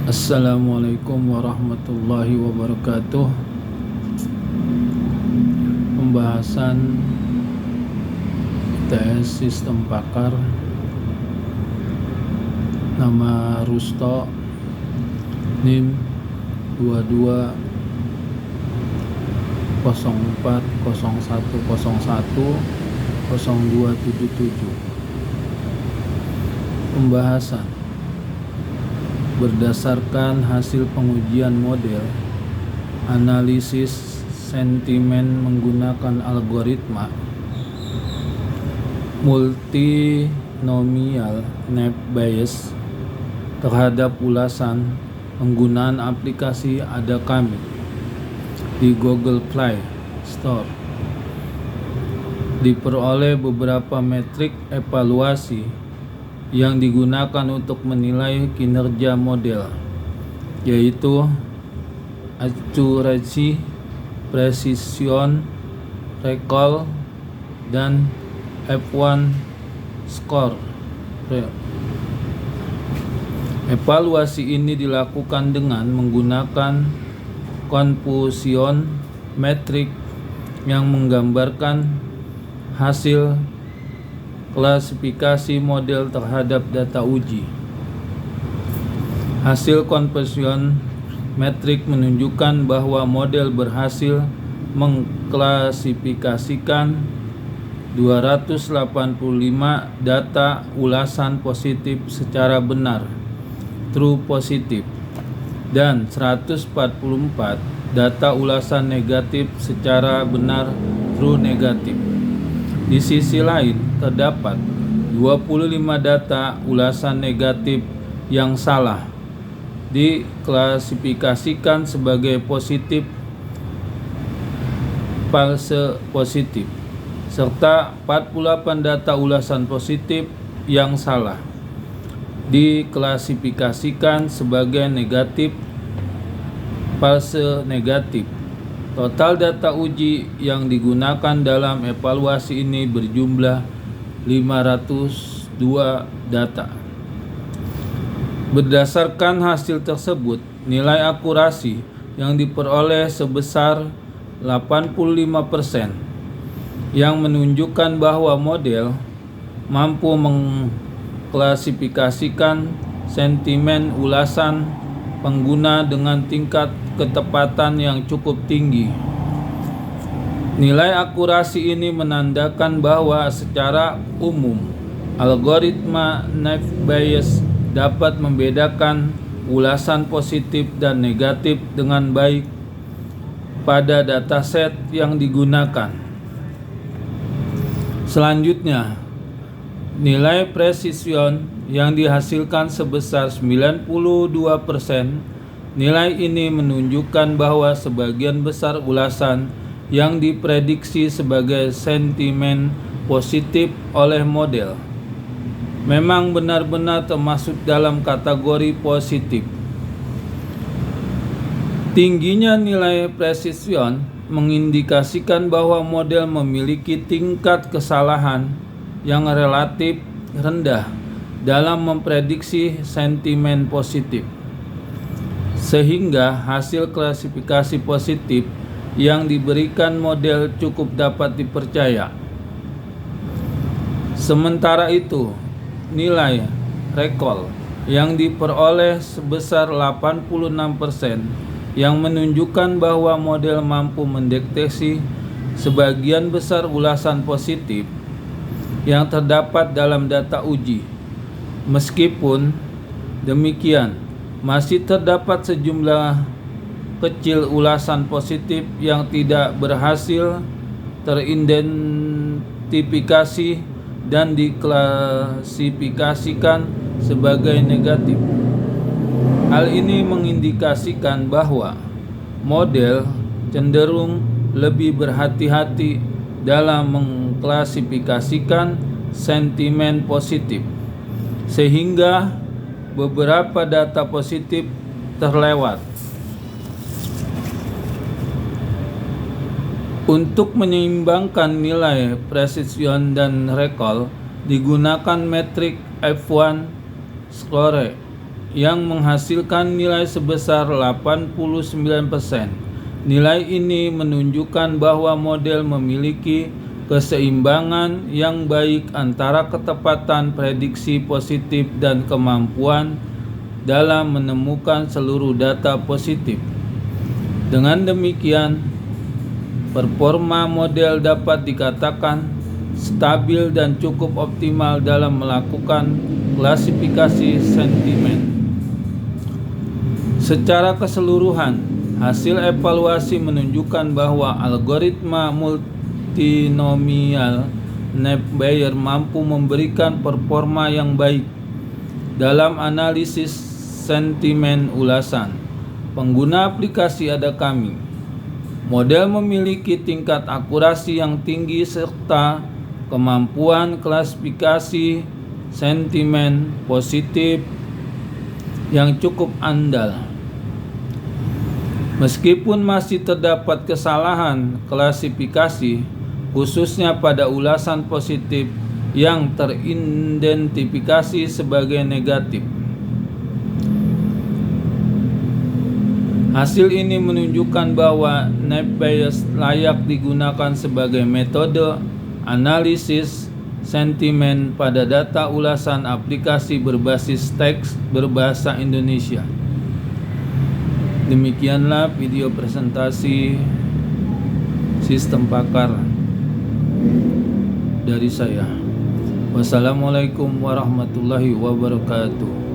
Assalamualaikum warahmatullahi wabarakatuh. Pembahasan ITS Sistem Pakar. Nama Rusto, NIM 22 04 01 01 0277. Pembahasan berdasarkan hasil pengujian model analisis sentimen menggunakan algoritma multinomial net Bayes terhadap ulasan penggunaan aplikasi Ada Kami di Google Play Store, diperoleh beberapa metrik evaluasi yang digunakan untuk menilai kinerja model, yaitu accuracy, precision, recall, dan F1 score. Evaluasi ini dilakukan dengan menggunakan confusion metric yang menggambarkan hasil klasifikasi model terhadap data uji. Hasil confusion metric menunjukkan bahwa model berhasil mengklasifikasikan 285 data ulasan positif secara benar, true positif, dan 144 data ulasan negatif secara benar, true negatif. Di sisi lain, terdapat 25 data ulasan negatif yang salah, diklasifikasikan sebagai positif, false positif, serta 48 data ulasan positif yang salah, diklasifikasikan sebagai negatif, false negatif. Total data uji yang digunakan dalam evaluasi ini berjumlah 502 data. Berdasarkan hasil tersebut, nilai akurasi yang diperoleh sebesar 85%, yang menunjukkan bahwa model mampu mengklasifikasikan sentimen ulasan pengguna dengan tingkat ketepatan yang cukup tinggi. Nilai akurasi ini menandakan bahwa secara umum algoritma net Bayes dapat membedakan ulasan positif dan negatif dengan baik pada dataset yang digunakan. Selanjutnya, nilai precision yang dihasilkan sebesar 92%. Nilai ini menunjukkan bahwa sebagian besar ulasan yang diprediksi sebagai sentimen positif oleh model memang benar-benar termasuk dalam kategori positif. Tingginya nilai precision mengindikasikan bahwa model memiliki tingkat kesalahan yang relatif rendah dalam memprediksi sentimen positif, sehingga hasil klasifikasi positif yang diberikan model cukup dapat dipercaya. Sementara itu, nilai recall yang diperoleh sebesar 86%, yang menunjukkan bahwa model mampu mendeteksi sebagian besar ulasan positif yang terdapat dalam data uji. Meskipun demikian, masih terdapat sejumlah kecil ulasan positif yang tidak berhasil teridentifikasi dan diklasifikasikan sebagai negatif. Hal ini mengindikasikan bahwa model cenderung lebih berhati-hati dalam mengklasifikasikan sentimen positif, sehingga beberapa data positif terlewat. Untuk menyeimbangkan nilai precision dan recall, digunakan metrik F1 score yang menghasilkan nilai sebesar 89%. Nilai ini menunjukkan bahwa model memiliki keseimbangan yang baik antara ketepatan prediksi positif dan kemampuan dalam menemukan seluruh data positif. Dengan demikian, performa model dapat dikatakan stabil dan cukup optimal dalam melakukan klasifikasi sentimen. Secara keseluruhan, hasil evaluasi menunjukkan bahwa algoritma multinomial Nape-Bayes mampu memberikan performa yang baik dalam analisis sentimen ulasan. Pengguna aplikasi ada kami. Model memiliki tingkat akurasi yang tinggi serta kemampuan klasifikasi sentimen positif yang cukup andal. Meskipun masih terdapat kesalahan klasifikasi, khususnya pada ulasan positif yang teridentifikasi sebagai negatif. Hasil ini menunjukkan bahwa Nape-Bayes layak digunakan sebagai metode analisis sentimen pada data ulasan aplikasi berbasis teks berbahasa Indonesia. Demikianlah video presentasi sistem pakar dari saya. Wassalamualaikum warahmatullahi wabarakatuh.